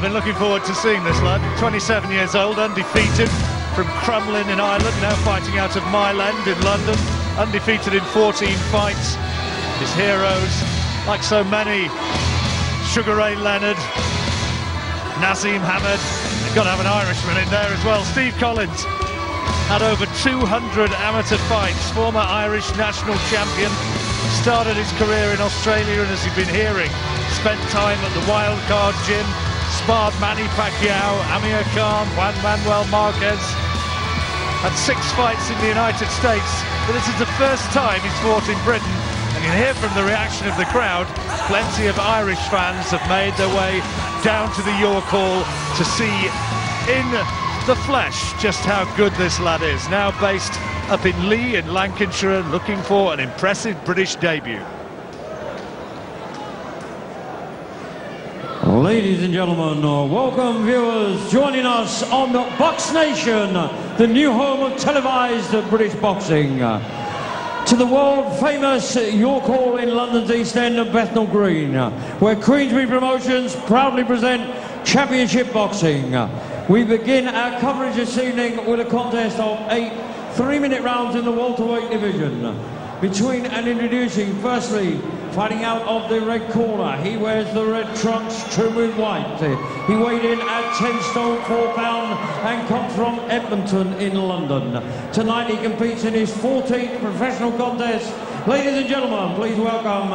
been looking forward to seeing this lad. 27 years old, undefeated, from Crumlin in Ireland, now fighting out of Mile End in London. Undefeated in 14 fights. His heroes, like so many, Sugar Ray Leonard, Nazim Hamed. You've got to have an Irishman in there as well. Steve Collins had over 200 amateur fights, former Irish national champion. Started his career in Australia, and as you've been hearing, spent time at the Wildcard Gym, sparred Manny Pacquiao, Amir Khan, Juan Manuel Marquez. Had 6 fights in the United States, but this is the first time he's fought in Britain. And you can hear from the reaction of the crowd, plenty of Irish fans have made their way down to the York Hall to see in the flesh just how good this lad is. Now based up in Lee in Lancashire, looking for an impressive British debut. Ladies and gentlemen, welcome viewers joining us on Box Nation, the new home of televised British boxing, to the world famous York Hall in London's East End of Bethnal Green, where Queensberry Promotions proudly present championship boxing. We begin our coverage this evening with a contest of 8 3-minute rounds in the welterweight division. Between and introducing, firstly, fighting out of the red corner, he wears the red trunks trimmed with white. He weighed in at 10 stone 4 pound and comes from Edmonton in London. Tonight he competes in his 14th professional contest. Ladies and gentlemen, please welcome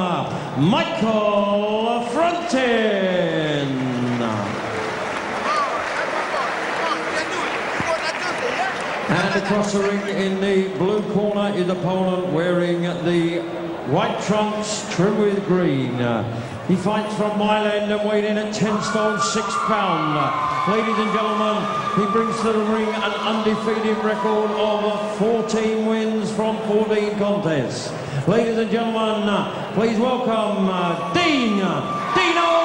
Michel Frontin. And across the ring in the blue corner is opponent wearing the white trunks trimmed with green. He fights from Mile End and weighed in at 10 stone 6 pound. Ladies and gentlemen, he brings to the ring an undefeated record of 14 wins from 14 contests. Ladies and gentlemen, please welcome Dino Byrne.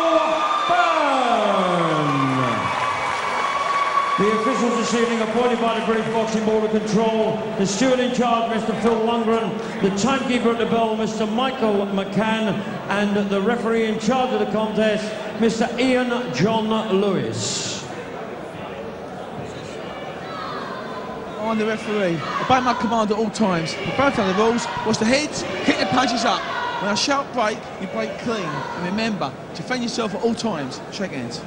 The officials this evening appointed by the British Boxing Board of Control, the steward in charge, Mr. Phil Lundgren, the timekeeper at the bell, Mr. Michael McCann, and the referee in charge of the contest, Mr. Ian John Lewis. I'm the referee. Obey my command at all times. The both of the rules was to hit, kick the punches up. When I shout break, you break clean. And remember, defend yourself at all times. Shake hands.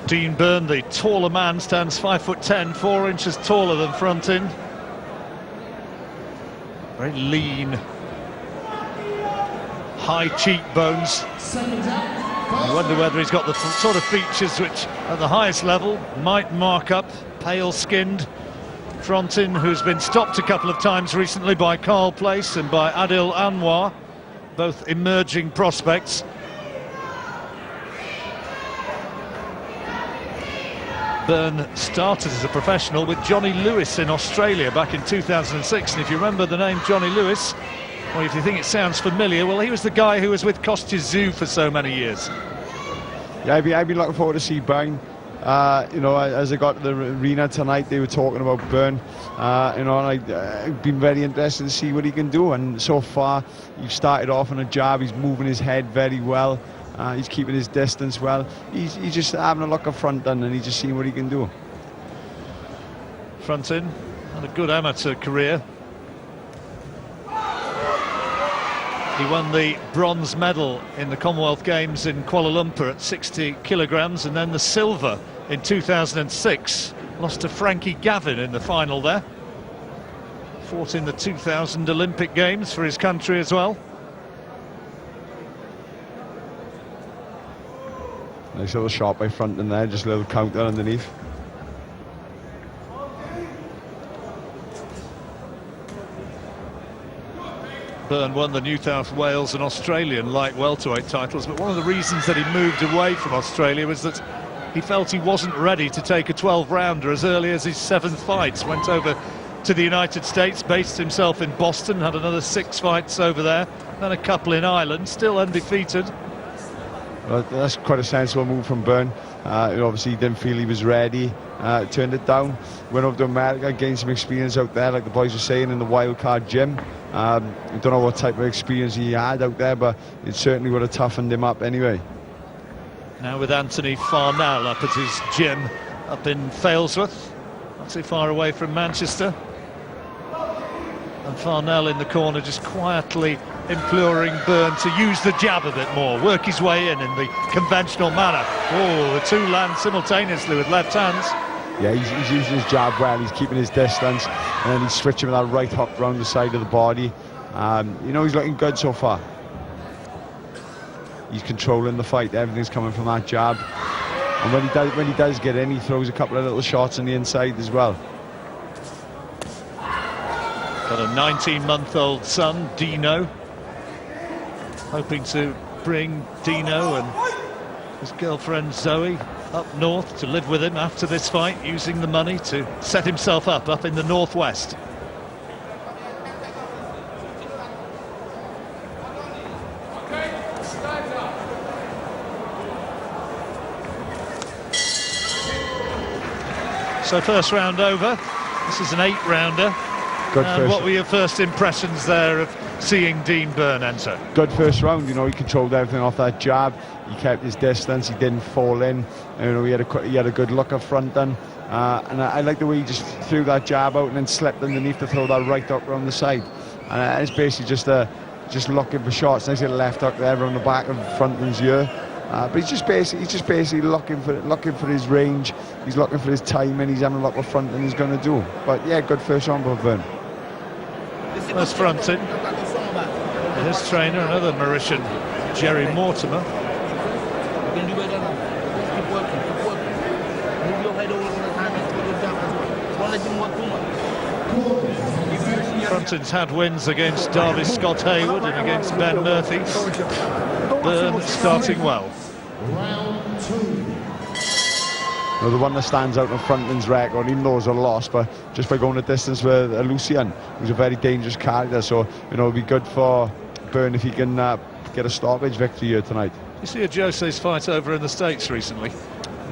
Dean Byrne, the taller man, stands 5'10", 4 inches taller than Frontin. Very lean, high cheekbones. I wonder whether he's got the sort of features which, at the highest level, might mark up pale-skinned Frontin, who's been stopped a couple of times recently by Carl Place and by Adil Anwar, both emerging prospects. Byrne started as a professional with Johnny Lewis in Australia back in 2006, and if you remember the name Johnny Lewis, or if you think it sounds familiar, well, he was the guy who was with Kostya Tszyu for so many years. Yeah, I've been looking forward to see Byrne. You know, as I got to the arena tonight, they were talking about Byrne. You know, and I've been very interested to see what he can do, and so far he's started off on a jab. He's moving his head very well. He's keeping his distance well. He's just having a look at Frontin, and he's just seeing what he can do. Frontin had a good amateur career. He won the bronze medal in the Commonwealth Games in Kuala Lumpur at 60 kilograms, and then the silver in 2006. Lost to Frankie Gavin in the final there. Fought in the 2000 Olympic Games for his country as well. Nice little shot by Frontin there, just a little counter underneath. Byrne won the New South Wales and Australian light welterweight titles, but one of the reasons that he moved away from Australia was that he felt he wasn't ready to take a 12-rounder as early as his 7th fight. Went over to the United States, based himself in Boston, had another 6 fights over there, then a couple in Ireland, still undefeated. Well, that's quite a sensible move from Byrne. Obviously he didn't feel he was ready, turned it down, went over to America, gained some experience out there, like the boys were saying, in the Wildcard Gym. I don't know what type of experience he had out there, but it certainly would have toughened him up anyway. Now with Anthony Farnell up at his gym up in Failsworth, not too far away from Manchester. And Farnell in the corner just quietly imploring Byrne to use the jab a bit more, work his way in the conventional manner. Oh, the two land simultaneously with left hands. Yeah, he's using his jab well, he's keeping his distance, and then he's switching with that right hook round the side of the body. You know, he's looking good so far. He's controlling the fight, everything's coming from that jab. And when he does get in, he throws a couple of little shots on the inside as well. Got a 19-month-old son, Dino. Hoping to bring Dino and his girlfriend Zoe up north to live with him after this fight, using the money to set himself up in the northwest. So first round over. This is an 8-rounder. What were your first impressions there of seeing Dean Byrne enter? Good first round, you know, he controlled everything off that jab, he kept his distance, he didn't fall in, you know, he had a good look up front then, and I like the way he just threw that jab out and then slipped underneath to throw that right hook around the side, and it's basically just looking for shots. Nice little left hook there around the back of Frontin's ear. But he's just basically looking for his range, he's looking for his timing, he's having a look what Frontin is going to do. But yeah, good first round for Byrne. There's Frontin, his trainer, another Mauritian, Jerry Mortimer. You can do better now. Keep working, keep working. Move your head all the time and put your jab. Don't let him work too much. Frontin's had wins against Derby Scott Hayward and against Ben Murphy. Byrne starting well. Round 2. You know, the one that stands out in Frontin's record, even though it was a loss, but just by going the distance with Lucien, who's a very dangerous character. So, you know, it'll be good for Byrne if he can get a stoppage victory here tonight. You see a Jose's fight over in the States recently?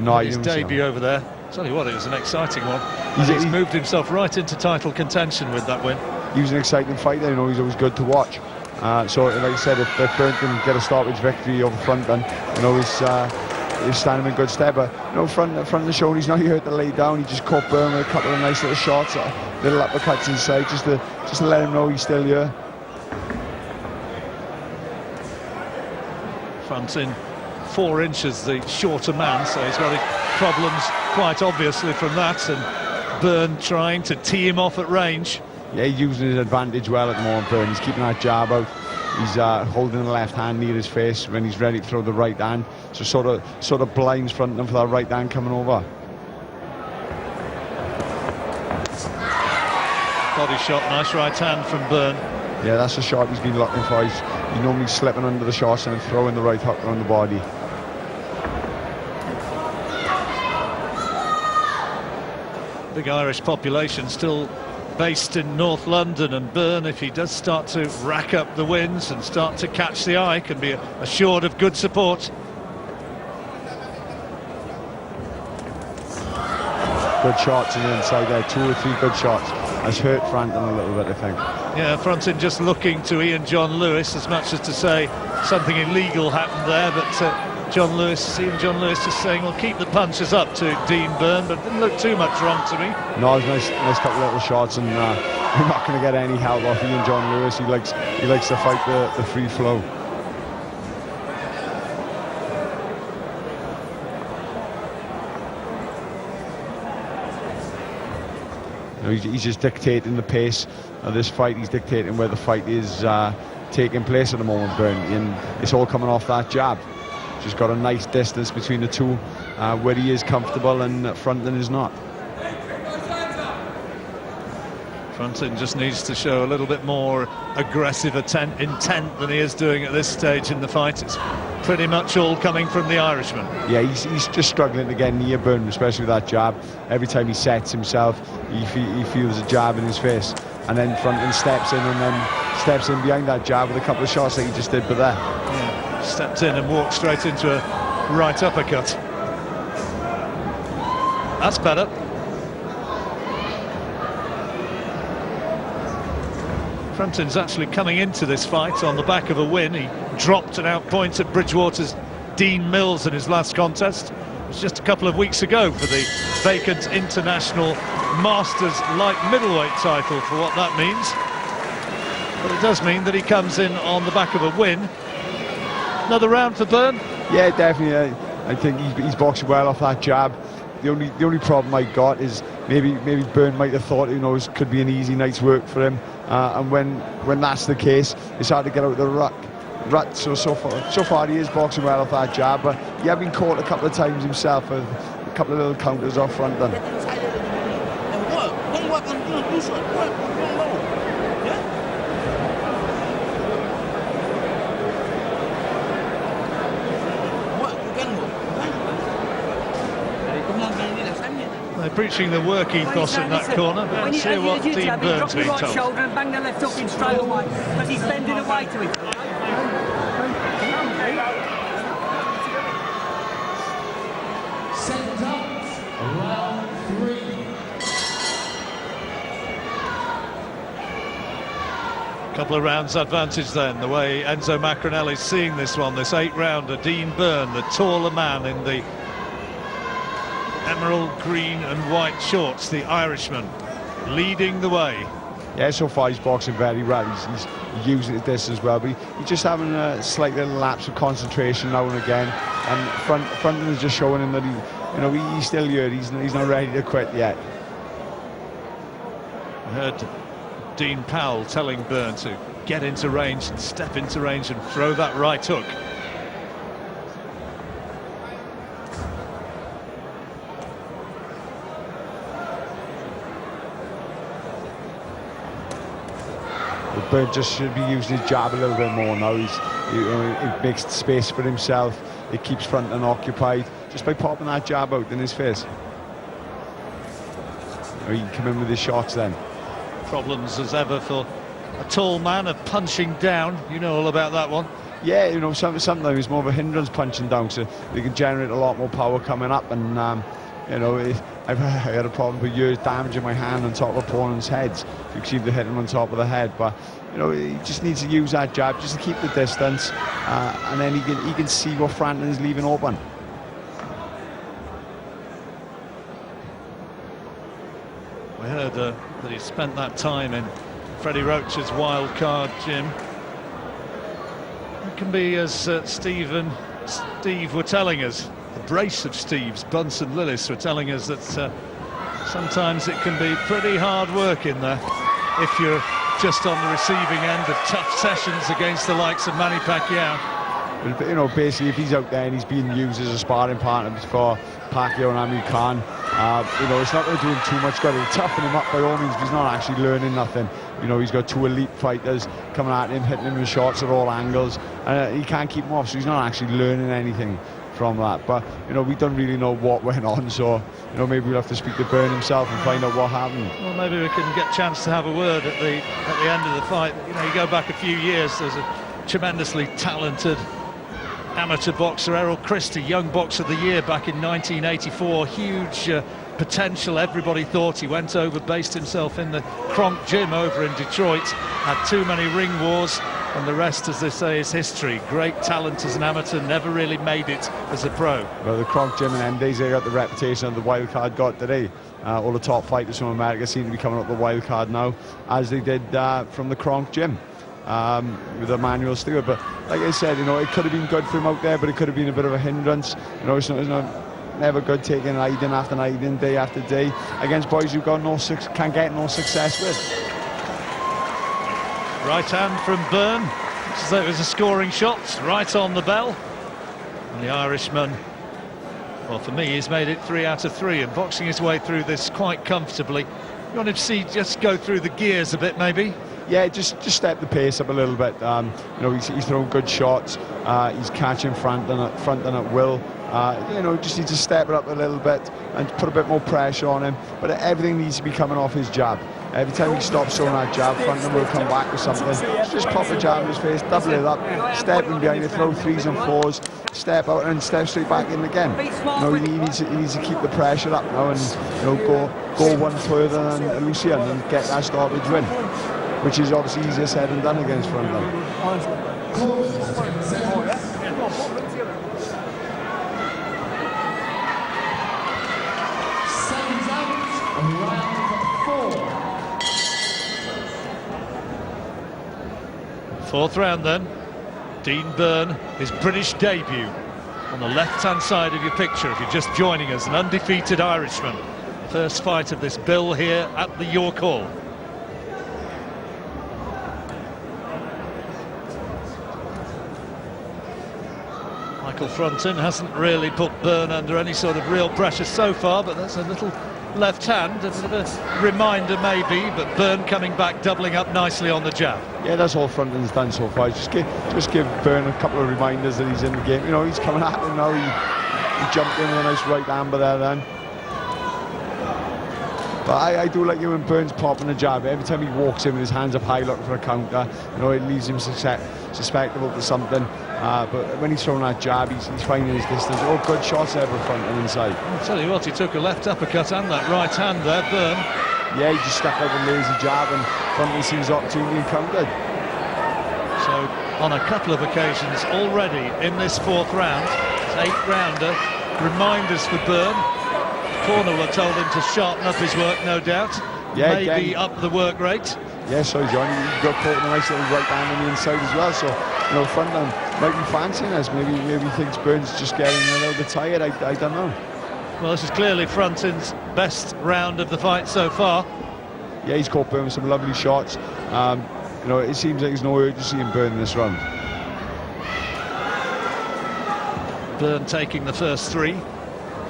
No, his debut over there. Tell you what, it was an exciting one. He's moved himself right into title contention with that win. He was an exciting fighter, you know, he's always good to watch. So, like I said, if Byrne can get a stoppage victory over Frontin, you know, he's standing in good stead. But you know, front of the show, he's not here to lay down. He just caught Byrne with a couple of nice little shots, little uppercuts inside, just to let him know he's still here. Frontin 4 inches the shorter man, so he's got problems quite obviously from that, and Byrne trying to tee him off at range. Yeah, he's using his advantage well at the moment, Byrne. He's keeping that jab out. He's holding the left hand near his face when he's ready to throw the right hand. So sort of blinds Frontin for that right hand coming over. Body shot, nice right hand from Byrne. Yeah, that's the shot he's been looking for. He's normally slipping under the shots and throwing the right hook around the body. Big Irish population still based in North London, and Byrne, if he does start to rack up the wins and start to catch the eye, can be assured of good support. Good shots on the inside there, 2 or 3 good shots. Has hurt Frontin a little bit, I think. Yeah, Frontin just looking to Ian John Lewis as much as to say something illegal happened there, but Ian John Lewis just saying, well, keep the punches up to Dean Byrne, but didn't look too much wrong to me. No, it was nice couple of little shots, and we're not going to get any help off Ian John Lewis. He likes to fight the free flow. You know, he's just dictating the pace of this fight. He's dictating where the fight is taking place at the moment, Byrne, and it's all coming off that jab. Just got a nice distance between the two, where he is comfortable and Frontin is not. Frontin just needs to show a little bit more aggressive intent than he is doing at this stage in the fight. It's pretty much all coming from the Irishman. Yeah, he's just struggling to get near Byrne, especially with that jab. Every time he sets himself, he feels a jab in his face, and then Frontin steps in and then steps in behind that jab with a couple of shots like he just did, but there. Yeah. Stepped in and walked straight into a right uppercut. That's better. Frontin's actually coming into this fight on the back of a win. He dropped an out point at Bridgewater's Dean Mills in his last contest. It was just a couple of weeks ago for the vacant international Masters light middleweight title, for what that means. But it does mean that he comes in on the back of a win. Another round for Byrne? Yeah, definitely. I think he's boxing well off that jab. The only problem I got is maybe Byrne might have thought, it could be an easy night's work for him. And when that's the case, it's hard to get out of the rut. So far he is boxing well off that jab, but he has been caught a couple of times himself with a couple of little counters off front then. Get inside of the and work. Don't work on do short. Work. Don't low. Yeah? Work. You can work. They're preaching the work ethos in that corner. Let's hear what Dean Byrne's been told. Shoulder and bang the left hook in straight away, because he's bending away to it. Second up, round 3. Couple of rounds advantage then, the way Enzo Macronelli's seeing this one, this 8-rounder. Dean Byrne, the taller man in the emerald green and white shorts, the Irishman, leading the way. Yeah, so far he's boxing very well. He's using it this as well, but he's just having a slight little lapse of concentration now and again. And Frontin is just showing him that he's still here. He's not ready to quit yet. I heard Dean Powell telling Byrne to get into range and step into range and throw that right hook. Byrne just should be using his jab a little bit more now. He makes space for himself. It keeps Frontin occupied just by popping that jab out in his face. He can come in with his shots then. Problems as ever for a tall man of punching down. You know all about that one. Yeah, sometimes it's more of a hindrance punching down, so they can generate a lot more power coming up. And I had a problem for years damaging my hand on top of opponents' heads. You seem to hit him on top of the head, but he just needs to use that jab just to keep the distance, and then he can see what Frontin is leaving open. We heard that he spent that time in Freddie Roach's wild card gym. It can be, as Steve were telling us, the brace of Steves, Bunsen Lillis, were telling us that sometimes it can be pretty hard work in there if you're just on the receiving end of tough sessions against the likes of Manny Pacquiao. Basically, if he's out there and he's being used as a sparring partner for Pacquiao and Amir Khan, it's not going to do him too much good. It'll toughen him up by all means, but he's not actually learning nothing. He's got 2 elite fighters coming at him, hitting him with shots at all angles, and he can't keep them off, so he's not actually learning anything from that. But we don't really know what went on, so maybe we'll have to speak to Byrne himself and find out what happened. Well, maybe we can get a chance to have a word at the end of the fight. You go back a few years, there's a tremendously talented amateur boxer, Errol Christie, Young Boxer of the Year back in 1984. Huge potential. Everybody thought he went over, based himself in the Kronk gym over in Detroit, had too many ring wars, and the rest, as they say, is history. Great talent as an amateur, never really made it as a pro. Well, the Kronk gym in them days, they got the reputation that the wild card got today. All the top fighters from America seem to be coming up the wild card now, as they did from the Kronk gym. With Emmanuel Stewart, but like I said, it could have been good for him out there, but it could have been a bit of a hindrance. It's never good taking night in after night in, day after day, against boys who can't get no success with. Right hand from Byrne, as though it was a scoring shot, right on the bell. And the Irishman, well, for me, he's made it 3 out of 3 and boxing his way through this quite comfortably. You want to see just go through the gears a bit, maybe? Yeah, just step the pace up a little bit. He's throwing good shots. He's catching Frontin at will. Just needs to step it up a little bit and put a bit more pressure on him. But everything needs to be coming off his jab. Every time he stops throwing that jab, Frontin will come back with something. Just pop a jab in his face, double it up, step in behind it, throw 3s and 4s, step out and step straight back in again. He needs to keep the pressure up now and go one further than Lucian and get that stoppage win, which is obviously easier said than done against Frontin. Fourth round then. Dean Byrne, his British debut. On the left-hand side of your picture, if you're just joining us, an undefeated Irishman. First fight of this bill here at the York Hall. Michel Frontin hasn't really put Byrne under any sort of real pressure so far, but that's a little left hand, a bit of a reminder maybe, but Byrne coming back, doubling up nicely on the jab. Yeah, that's all Frontin's done so far. Just give Byrne a couple of reminders that he's in the game. You know, he's coming at him now. He jumped in with a nice right hand there then. But I do like you when Byrne's popping a jab. Every time he walks in with his hands up high looking for a counter, you know, it leaves him susceptible to something. But when he's throwing that jab, he's finding his distance. Oh, good shots there from Frontin inside. I'll tell you what, he took a left uppercut and that right hand there, Byrne. Yeah, he just stuck out a lazy jab and Frontin sees opportunity and countered. So, on a couple of occasions already in this fourth round, it's 8th rounder, reminders for Byrne. Corner will have told him to sharpen up his work, no doubt. Yeah, maybe again, up the work rate. Yeah, sorry, John, he got caught in a nice little right hand on the inside as well. So, you know, Frontin might be fancying us. Maybe he thinks Byrne's just getting a little bit tired. I don't know. Well, this is clearly Frontin's best round of the fight so far. Yeah, he's caught Byrne with some lovely shots. You know, it seems like there's no urgency in Byrne this round. Byrne taking the first 3.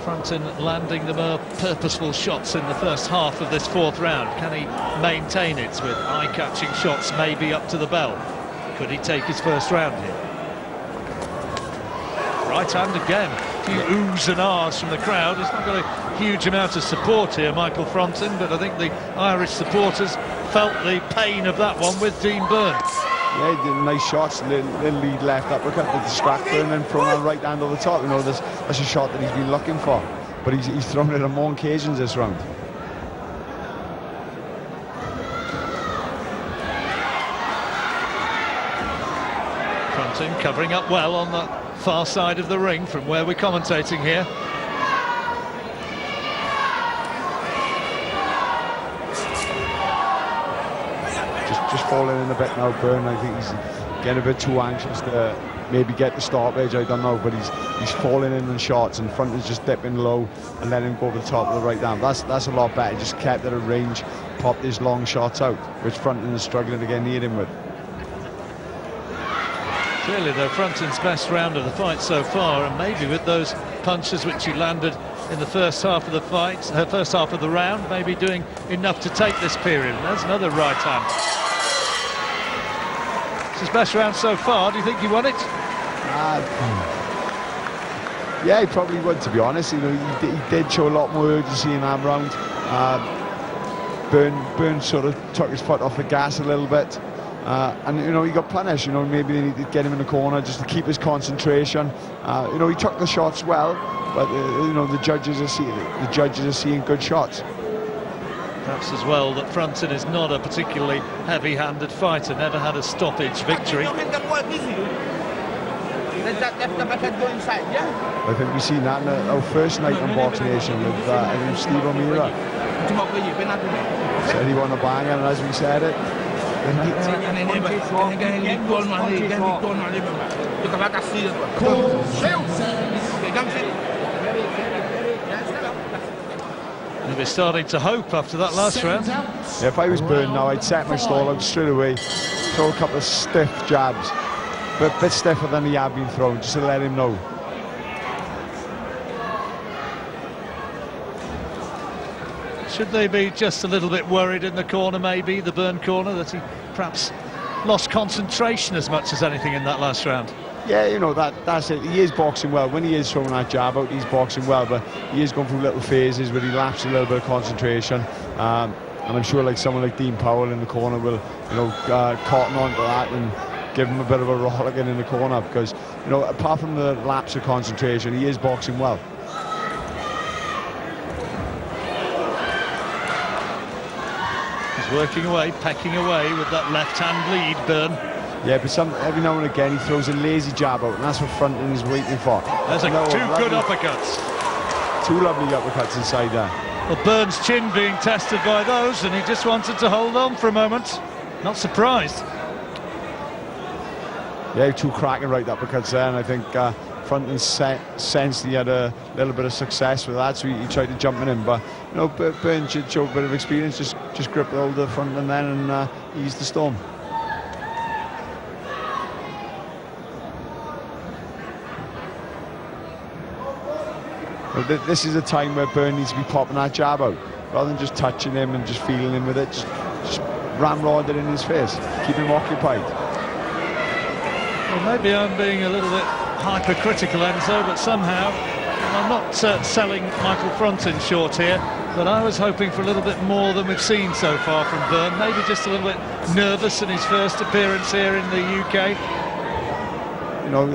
Frontin landing the more purposeful shots in the first half of this fourth round. Can he maintain it with eye-catching shots maybe up to the bell? Could he take his first round here? Right hand again. A few oohs and ahs from the crowd. He's not got a huge amount of support here, Michel Frontin, but I think the Irish supporters felt the pain of that one with Dean Byrne. Yeah, he did nice shots, little lead left uppercut to distract Byrne and then throwing a right hand over the top. You know, that's a shot that he's been looking for, but he's thrown it on more occasions this round. Frontin covering up well on the far side of the ring from where we're commentating here. Just falling in a bit now, Byrne. I think he's getting a bit too anxious to maybe get the stoppage, I don't know, but he's falling in shots and Frontin's just dipping low and letting him go to the top of the right hand. That's a lot better. He just kept it at range, popped his long shots out, which Frontin is struggling to get near him with. Clearly, though, Frontin's best round of the fight so far, and maybe with those punches which he landed in the first half of the fight, first half of the round, maybe doing enough to take this period. And there's another right hand. It's his best round so far. Do you think he won it? Yeah, he probably would, to be honest. You know, he did show a lot more urgency in that round. Byrne sort of took his foot off the gas a little bit. And you know, he got punished. You know, maybe they needed to get him in the corner just to keep his concentration. You know, he took the shots well, but you know, the judges are seeing good shots. Perhaps as well that Frontin is not a particularly heavy-handed fighter. Never had a stoppage victory. Let that left uppercut go inside, yeah? I think we've seen that in our first night on Box Nation with I think Steve O'Meara. Said he won a banger, and as we said it. They'll be starting to hope after that last round. Yeah, if I was Byrne now, I'd set my stall out straight away, throw a couple of stiff jabs, but a bit stiffer than he had been thrown, just to let him know. Should they be just a little bit worried in the corner, maybe, the Byrne corner, that he perhaps lost concentration as much as anything in that last round? Yeah, you know, that's it. He is boxing well. When he is throwing that jab out, he's boxing well, but he is going through little phases where he lapses a little bit of concentration. And I'm sure like someone like Dean Powell in the corner will, you know, cotton on to that and give him a bit of a rollicking in the corner, because, you know, apart from the lapse of concentration, he is boxing well. He's working away, pecking away with that left-hand lead, Byrne. Yeah, but every now and again he throws a lazy jab out, and that's what Frontin is waiting for. There's two good uppercuts. Two lovely uppercuts inside there. Well, Byrne's chin being tested by those, and he just wanted to hold on for a moment. Not surprised. Yeah, two cracking right uppercuts there, and I think Frontin sensed he had a little bit of success with that, so he tried to jump in, but you know, Byrne should show a bit of experience, just grip the hold of Frontin then and ease the storm. Well, this is a time where Byrne needs to be popping that jab out, rather than just touching him and just feeling him with it. Just ramrod it in his face, keep him occupied. Well, maybe I'm being a little bit hypercritical, Enzo, but somehow I'm not selling Michel Frontin short here, but I was hoping for a little bit more than we've seen so far from Byrne. Maybe just a little bit nervous in his first appearance here in the UK. You know,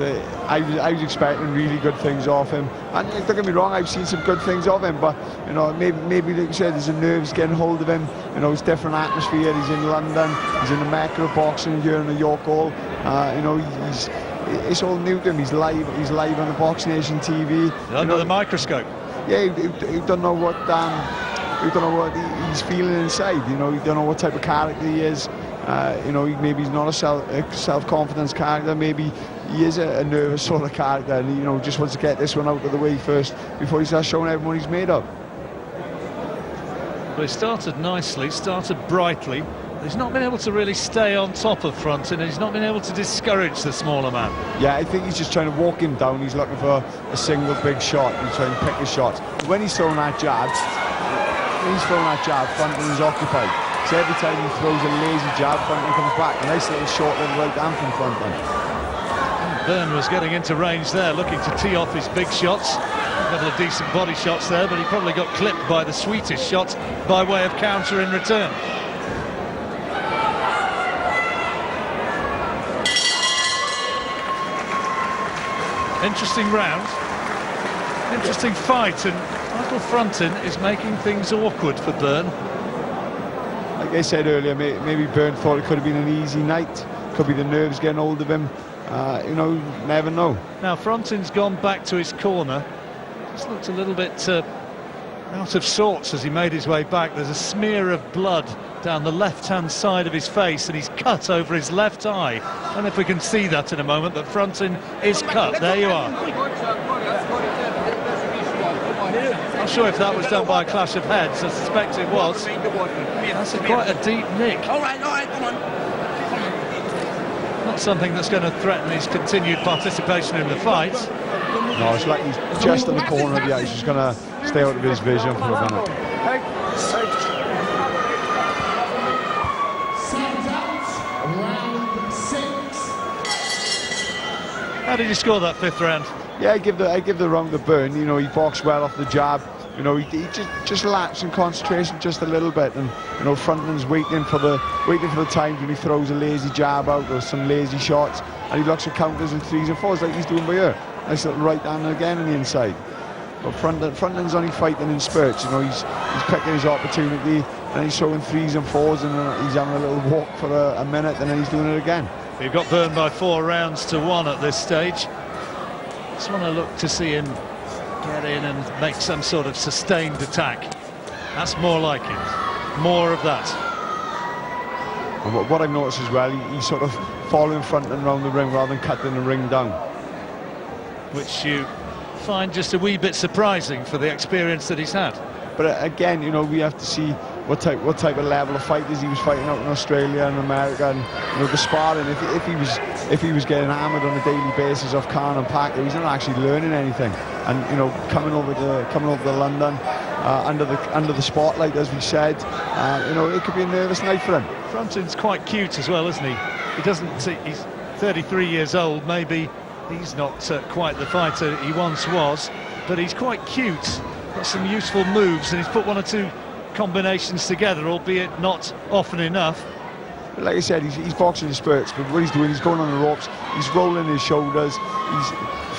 I was expecting really good things off him, and don't get me wrong, I've seen some good things of him, but you know, maybe like you said, there's the nerves getting hold of him. You know, it's a different atmosphere. He's in London, he's in the Mecca of boxing here in the York Hall. You know, it's all new to him. He's live on the Box Nation TV Under the microscope. Yeah, you don't know what he's feeling inside. You know, you don't know what type of character he is. You know, maybe he's not a self-confidence character. Maybe he is a nervous sort of character, and you know, just wants to get this one out of the way first before he starts showing everyone he's made of. Well, he started nicely, started brightly. He's not been able to really stay on top of Frontin, and he's not been able to discourage the smaller man. Yeah, I think he's just trying to walk him down. He's looking for a single big shot. He's trying to pick his shots. When he's throwing that jab, Frontin is occupied. So every time he throws a lazy jab, Frontin comes back. A nice little short little right hand from Frontin. Byrne was getting into range there, looking to tee off his big shots. A couple of decent body shots there, but he probably got clipped by the sweetest shots by way of counter in return. Interesting round, interesting fight, and Michel Frontin is making things awkward for Byrne. Like I said earlier, maybe Byrne thought it could have been an easy night. Could be the nerves getting hold of him. You know, never know. Now Frontin's gone back to his corner. Just looked a little bit out of sorts as he made his way back. There's a smear of blood down the left-hand side of his face, and he's cut over his left eye. I don't know if we can see that in a moment, but Frontin is cut. There you are. Not sure if that was done by a clash of heads. I suspect it was. That's quite a deep nick. All right, come on. Not something that's going to threaten his continued participation in the fight. No, it's like he's just in the corner of the eye. He's just going to stay out of his vision for a minute. How did you score that fifth round? Yeah, I give the round to Byrne. You know, he boxed well off the jab. You know, he just lapsed in concentration just a little bit, and you know, Frontin's waiting for the times when he throws a lazy jab out or some lazy shots, and he looks for counters and threes and fours like he's doing by here. Nice little right hand again on the inside. But Frontin's only fighting in spurts. You know, he's picking his opportunity, and he's showing threes and fours, and he's having a little walk for a minute, and then he's doing it again. You've got Byrne by 4 rounds to 1 at this stage. Just want to look to see him get in and make some sort of sustained attack. That's more like it. More of that. And what I've noticed as well, he's sort of following Frontin around the ring rather than cutting the ring down. Which you find just a wee bit surprising for the experience that he's had. But again, you know, we have to see what type of level of fighters he was fighting out in Australia and America, and you know, the sparring. If he was getting hammered on a daily basis off Khan and Packer, he's not actually learning anything. And you know, coming over to London under the spotlight, as we said, you know, it could be a nervous night for him. Frontin's quite cute as well, isn't he? He's 33 years old. Maybe he's not quite the fighter he once was, but he's quite cute. Got some useful moves, and he's put 1 or 2 combinations together, albeit not often enough. But like I said, he's boxing in spurts, but what he's doing, he's going on the ropes, he's rolling his shoulders,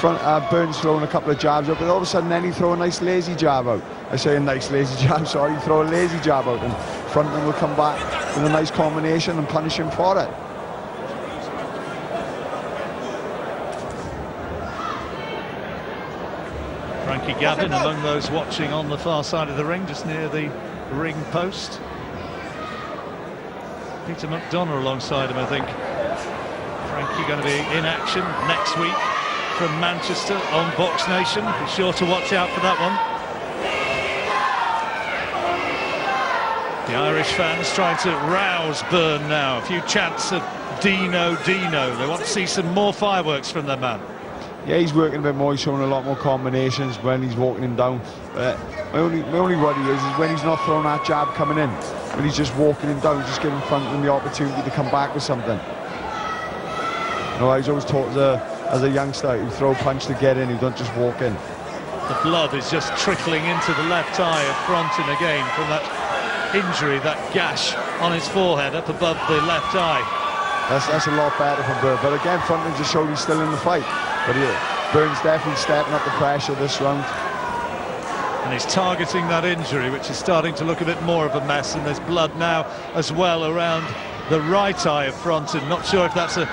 Byrne's throwing a couple of jabs up, and all of a sudden then he throw a nice lazy jab out. I say a nice lazy jab, sorry, he throw a lazy jab out, and Frontin will come back with a nice combination and punish him for it. Frankie Gavin among those watching on the far side of the ring, just near the ring post. Peter McDonough alongside him, I think. Frankie going to be in action next week from Manchester on Box Nation. Be sure to watch out for that one. The Irish fans trying to rouse Byrne now. A few chants of Dino, Dino. They want to see some more fireworks from their man. Yeah, he's working a bit more. He's showing a lot more combinations when he's walking him down. My only worry is when he's not throwing that jab coming in. When he's just walking him down, just giving Frontin the opportunity to come back with something. You know, I was always taught as a youngster, you throw a punch to get in, you don't just walk in. The blood is just trickling into the left eye of Frontin again from that injury, that gash on his forehead up above the left eye. That's a lot better for Byrne. But again, Frontin just showed he's still in the fight. But Byrne's definitely stepping up the pressure this round. And he's targeting that injury, which is starting to look a bit more of a mess, and there's blood now as well around the right eye of Frontin. Not sure if that's a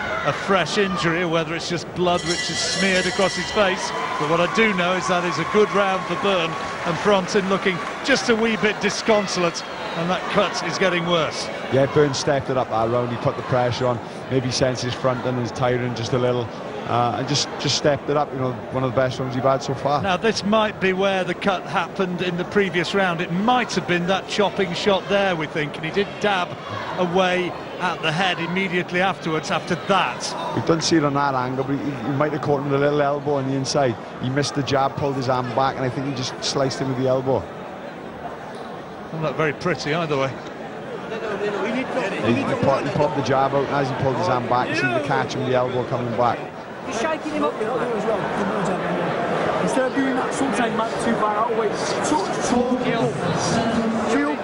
fresh injury or whether it's just blood which is smeared across his face. But what I do know is that is a good round for Byrne, and Frontin looking just a wee bit disconsolate, and that cut is getting worse. Yeah, Byrne stepped it up that round. He put the pressure on. Maybe senses Frontin is tiring just a little. And just stepped it up, you know, one of the best rounds you've had so far. Now this might be where the cut happened in the previous round. It might have been that chopping shot there, we think, and he did dab away at the head immediately afterwards after that. We don't see it on that angle, but he might have caught him with a little elbow on the inside. He missed the jab, pulled his arm back, and I think he just sliced him with the elbow. Not very pretty either way. He popped the jab out, and as he pulled his arm back, you see the catch him with the elbow coming back. He's shaking him up. Instead of doing that, sometimes Matt too far out of the way. Shield.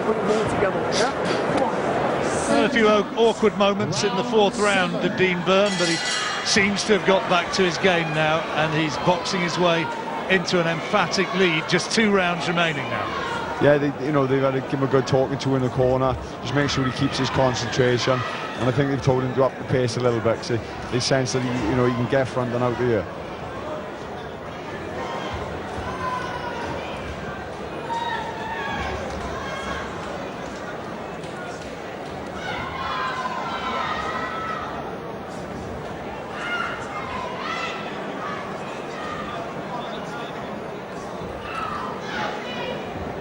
Put them all together. Yeah? Come on. A few awkward moments in the fourth round of Dean Byrne, but he seems to have got back to his game now, and he's boxing his way into an emphatic lead. Just 2 rounds remaining now. Yeah, they've had to give him a good talking to in the corner. Just make sure he keeps his concentration. And I think they've told him to up the pace a little bit, because they sense that he can get Frontin out of here.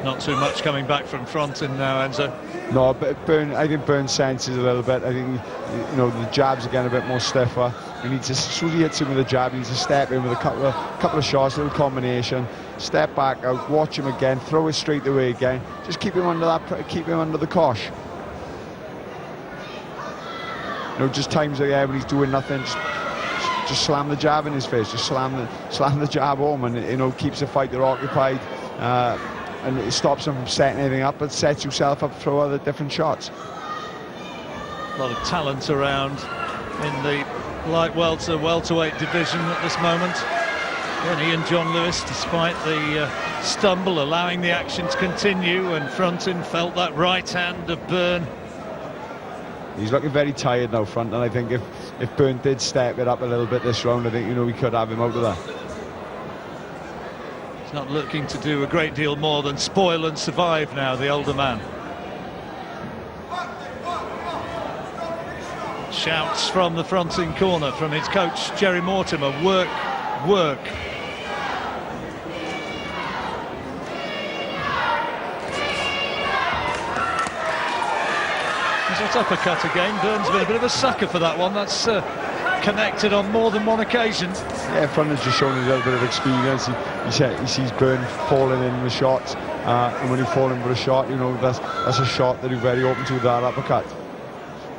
Not too much coming back from Frontin now, Enzo. No, but I think Byrne senses a little bit. I think the jabs are getting a bit more stiffer. He needs to, as soon as he hits him with a jab, he needs to step in with a couple of shots, a little combination, step back out, watch him again, throw it straight away again. Just keep him under the cosh. Just times when he's doing nothing, just slam the jab in his face, just slam the jab home, and keeps the fighter occupied. And it stops him from setting anything up, but sets yourself up for other different shots. A lot of talent around in the light welterweight division at this moment. And he and John Lewis, despite the stumble, allowing the action to continue, and Frontin felt that right hand of Byrne. He's looking very tired now, Frontin. I think if Byrne did step it up a little bit this round, I think we could have him out of that. He's not looking to do a great deal more than spoil and survive now, the older man. Shouts from the Frontin corner from his coach Jerry Mortimer. Work, work. There's that uppercut again. Byrne's been a bit of a sucker for that one. That's connected on more than one occasion. Yeah, Frontin's just showing a little bit of experience. He sees Byrne falling in with shots, and when he falls in with a shot, that's a shot that he's very open to, that uppercut.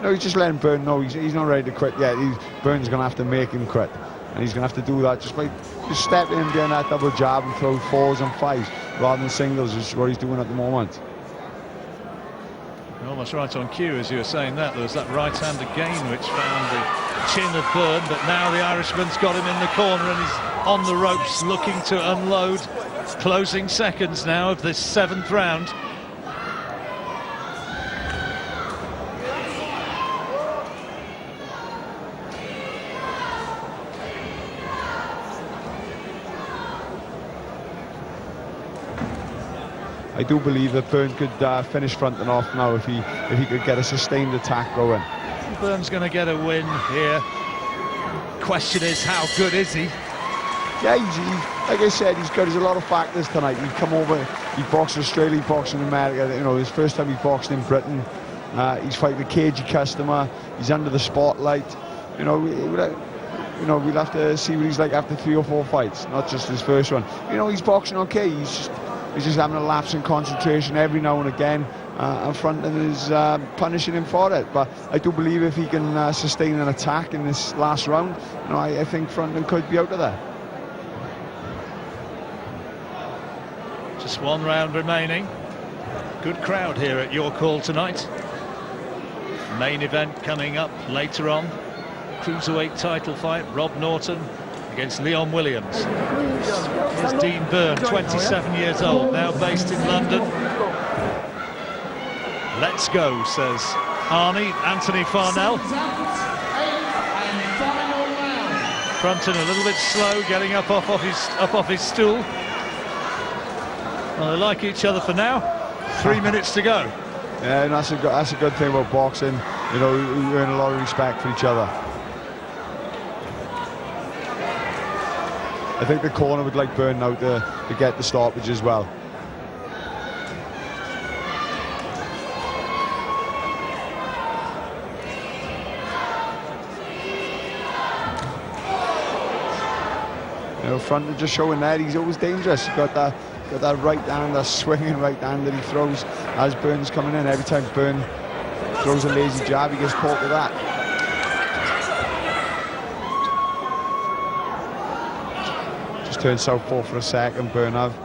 He's just letting Byrne know he's not ready to quit yet. Byrne's going to have to make him quit, and he's going to have to do that just by just stepping in, getting that double jab and throw 4s and 5s rather than singles, which is what he's doing at the moment. You're almost right on cue as you were saying that. There was that right hand again which found the chin of Byrne, but now the Irishman's got him in the corner and he's on the ropes looking to unload. Closing seconds now of this 7th round. I do believe that Byrne could finish Frontin off now if he could get a sustained attack going. Byrne's going to get a win here. Question is, how good is he? Yeah, like I said, he's good. There's a lot of factors tonight. He's come over, he boxed in Australia, he boxed in America. You know, his first time he boxed in Britain. He's fighting a cagey customer. He's under the spotlight. You know, we'll have to see what he's like after 3 or 4 fights, not just his first one. You know, he's boxing okay. He's just having a lapse in concentration every now and again, and Frontin is punishing him for it. But I do believe if he can sustain an attack in this last round, you know, I think Frontin could be out of there. Just 1 round remaining. Good crowd here at York Hall tonight. Main event coming up later on. Cruiserweight title fight, Rob Norton against Leon Williams. Here's Dean Byrne, 27 years old, now based in London. Let's go, says Arnie, Anthony Farnell. Frontin a little bit slow, getting up off his stool. Well, they like each other for now. 3 minutes to go. Yeah, and that's a good thing about boxing. You know, you earn a lot of respect for each other. I think the corner would like Byrne now to get the stoppage as well. You know, Frontin just showing that he's always dangerous. He's got that right hand, that swinging right hand that he throws as Byrne's coming in. Every time Byrne throws a lazy jab, he gets caught with that. Just turned southpaw for a second, Byrne have.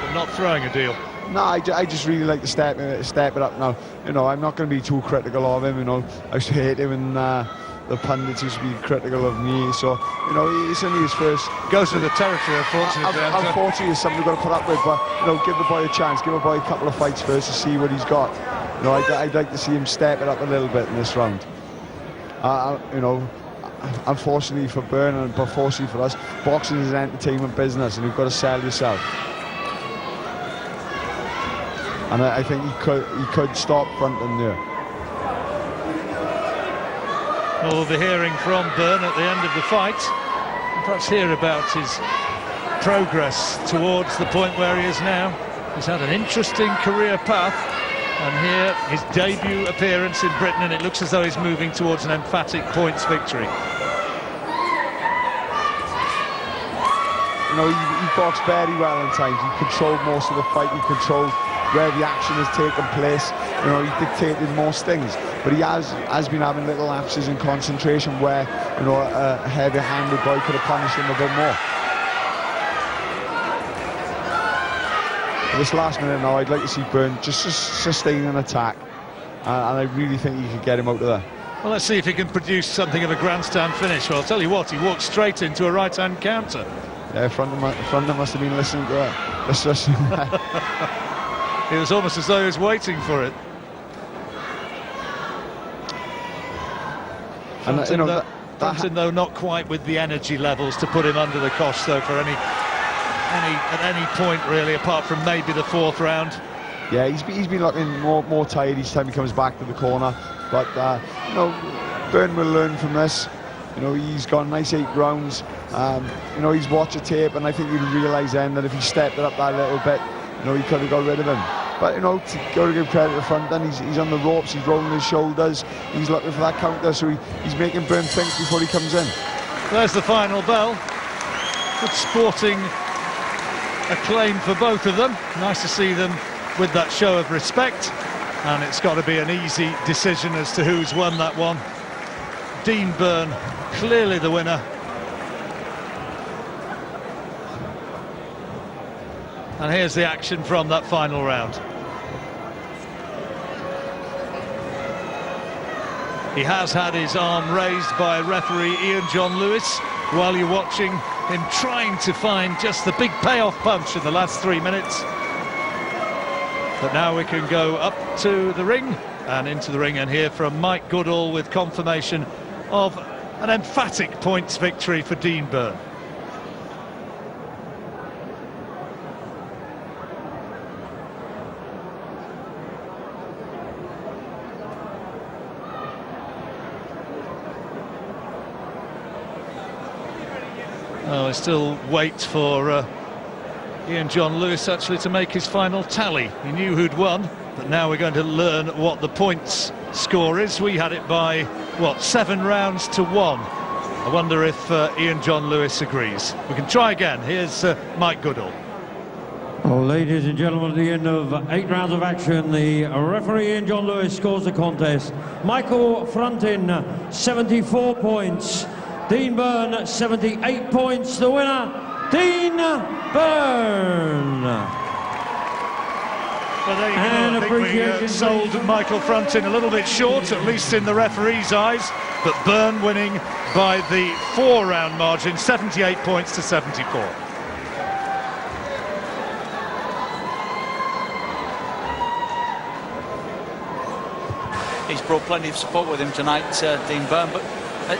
But not throwing a deal. No, I just really like to step it up now. You know, I'm not going to be too critical of him. You know, I used to hate him and the pundits used to be critical of me. So, you know, it's only his first. Goes with the territory, unfortunately. Unfortunately, it's something we've got to put up with. But, you know, give the boy a chance. Give the boy a couple of fights first to see what he's got. You know, I'd like to see him step it up a little bit in this round. You know, unfortunately for Byrne, and but fortunately for us, boxing is an entertainment business and you've got to sell yourself. And I think he could stop Frontin there. Well, we'll be hearing from Byrne at the end of the fight. And perhaps hear about his progress towards the point where he is now. He's had an interesting career path. And here, his debut appearance in Britain, and it looks as though he's moving towards an emphatic points victory. You know, he boxed very well in times. He controlled most of the fight. He controlled where the action has taken place. You know, he dictated most things. But he has been having little lapses in concentration where, you know, a heavy-handed boy could have punished him a bit more. This last minute now, I'd like to see Byrne just sustain an attack, and I really think he could get him out of there. Well, let's see if he can produce something of a grandstand finish. Well, I'll tell you what, he walked straight into a right-hand counter. Yeah, Frontin must have been listening to that. It was almost as though he was waiting for it. And Frontin, you know, Frontin, though, not quite with the energy levels to put him under the cosh, though, for at any point really, apart from maybe the 4th round. Yeah, he's been looking more tired each time he comes back to the corner. But you know, Byrne will learn from this. You know, he's got a nice 8 rounds. You know, he's watched a tape, and I think he'll realise then that if he stepped it up that little bit, you know, he could have got rid of him. But, you know, got to give credit to Frontin. He's on the ropes, he's rolling his shoulders, he's looking for that counter, so he's making Byrne think before he comes in. There's the final bell. Good sporting acclaim for both of them. Nice to see them with that show of respect. And it's got to be an easy decision as to who's won that one. Dean Byrne, clearly the winner. And here's the action from that final round. He has had his arm raised by referee Ian John Lewis while you're watching him trying to find just the big payoff punch in the last 3 minutes. But now we can go up to the ring and into the ring and hear from Mike Goodall with confirmation of an emphatic points victory for Dean Byrne. Well, I still wait for Ian John Lewis actually to make his final tally. He knew who'd won, but now we're going to learn what the points score is. We had it by, what, 7 rounds to 1. I wonder if Ian John Lewis agrees. We can try again. Here's Mike Goodall. Well, ladies and gentlemen, at the end of 8 rounds of action, the referee Ian John Lewis scores the contest. Michel Frontin, 74 points. Dean Byrne, 78 points. The winner, Dean Byrne. Well, there you go. I think we sold Michel Frontin a little bit short, at least in the referee's eyes, but Byrne winning by the 4-round margin, 78 points to 74. He's brought plenty of support with him tonight, Dean Byrne, but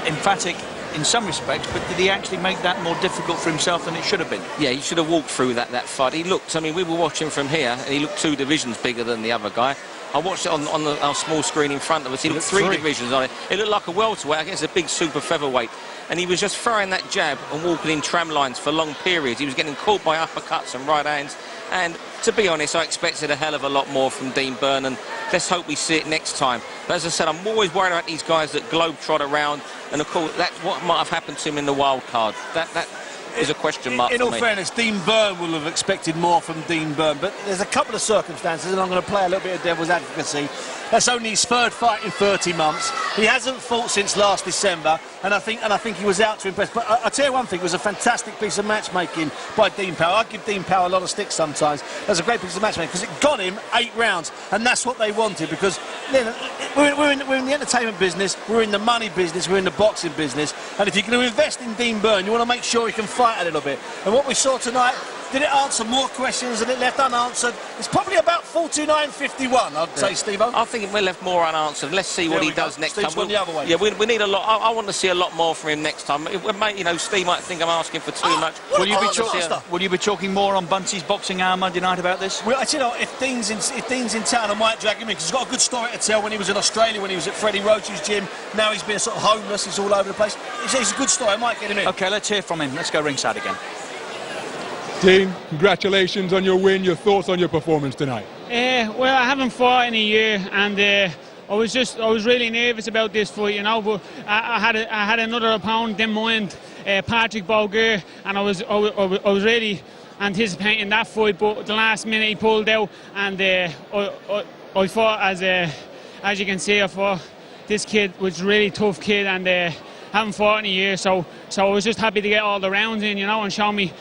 emphatic in some respects, but did he actually make that more difficult for himself than it should have been? Yeah, he should have walked through that fight. He looked, I mean, we were watching from here, and he looked 2 divisions bigger than the other guy. I watched it on our small screen in front of us. He looked 3 divisions on it. It looked like a welterweight against a big super featherweight. And he was just throwing that jab and walking in tram lines for long periods. He was getting caught by uppercuts and right hands. And to be honest, I expected a hell of a lot more from Dean Byrne, and let's hope we see it next time. But as I said, I'm always worried about these guys that globe-trot around, and of course, that's what might have happened to him in the wild card. That is a question mark in all fairness, Dean Byrne will have expected more from Dean Byrne, but there's a couple of circumstances, and I'm going to play a little bit of devil's advocacy. That's only his 3rd fight in 30 months. He hasn't fought since last December, and I think he was out to impress. But I tell you one thing, it was a fantastic piece of matchmaking by Dean Powell. I give Dean Powell a lot of sticks sometimes. It was a great piece of matchmaking because it got him 8 rounds, and that's what they wanted, because we're in the entertainment business, we're in the money business, we're in the boxing business, and if you're going to invest in Dean Byrne, you want to make sure he can fight a little bit. And what we saw tonight, did it answer more questions than it left unanswered? It's probably about 49-51, I'd say, Steve-O. I think we're left more unanswered. Let's see what he does next time. The other way. Yeah, we need a lot. I want to see a lot more from him next time. You know, Steve might think I'm asking for too much. Will you be talking more on Buncey's boxing hour Monday night about this? Well, you know, if Dean's in town, I might drag him in, because he's got a good story to tell. When he was in Australia, when he was at Freddie Roach's gym, now he's been sort of homeless, he's all over the place. It's a good story, I might get him in. OK, let's hear from him. Let's go ringside again. Dean, congratulations on your win. Your thoughts on your performance tonight? Well, I haven't fought in a year, and I was really nervous about this fight, you know. But I had another opponent in mind, Patrick Boger, and I was really anticipating that fight. But the last minute he pulled out, and I fought as you can see, I fought this kid was a really tough kid, and haven't fought in a year, so I was just happy to get all the rounds in, you know, and show me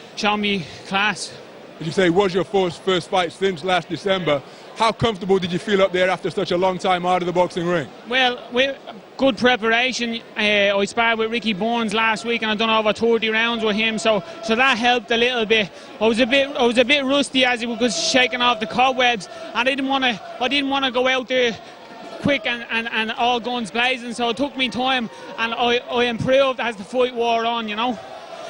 class. Did you say it was your first fight since last December? How comfortable did you feel up there after such a long time out of the boxing ring? Well, with good preparation. I sparred with Ricky Bournes last week, and I've done over 30 rounds with him, so that helped a little bit. I was a bit rusty as he was shaking off the cobwebs, and I didn't want to go out there quick and all guns blazing, so it took me time, and I improved as the fight wore on, you know.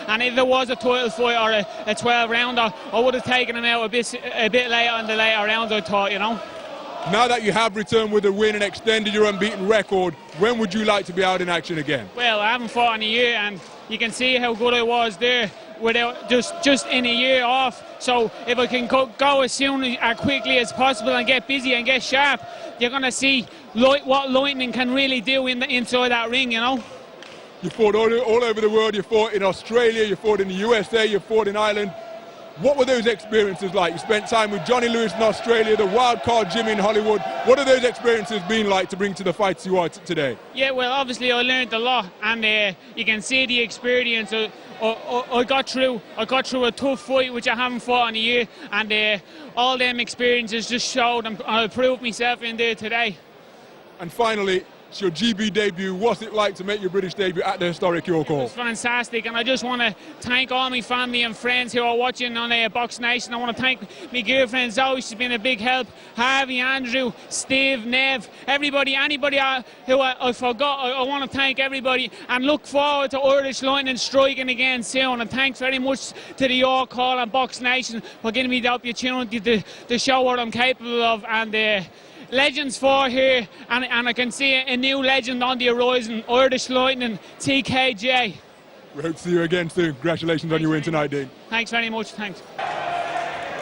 And if it was a title fight or a 12-rounder, I would have taken him out a bit later in the later rounds, I thought, you know. Now that you have returned with a win and extended your unbeaten record, when would you like to be out in action again? Well, I haven't fought in a year, and you can see how good I was there without just in a year off. So if I can go as soon as quickly as possible and get busy and get sharp, you're going to see what lightning can really do inside that ring, you know. You fought all over the world. You fought in Australia, you fought in the USA, you fought in Ireland. What were those experiences like? You spent time with Johnny Lewis in Australia, the wild card gym in Hollywood. What have those experiences been like to bring to the fights you are today? Yeah, well, obviously I learned a lot, and you can see the experience. I got through a tough fight which I haven't fought in a year, and all them experiences just showed, and I proved myself in there today. And finally, it's your GB debut. What's it like to make your British debut at the historic York Hall? It was fantastic, and I just want to thank all my family and friends who are watching on Box Nation. I want to thank my girlfriend Zoe, she's been a big help. Harvey, Andrew, Steve, Nev, everybody, anybody who I forgot, I want to thank everybody, and look forward to Irish Lightning striking again soon. And thanks very much to the York Hall and Box Nation for giving me the opportunity to show what I'm capable of. And legends for here, and I can see a new legend on the horizon, Irish Lightning, TKJ. We hope to see you again soon. Congratulations on your win tonight, Dean. Thanks very much. Thanks.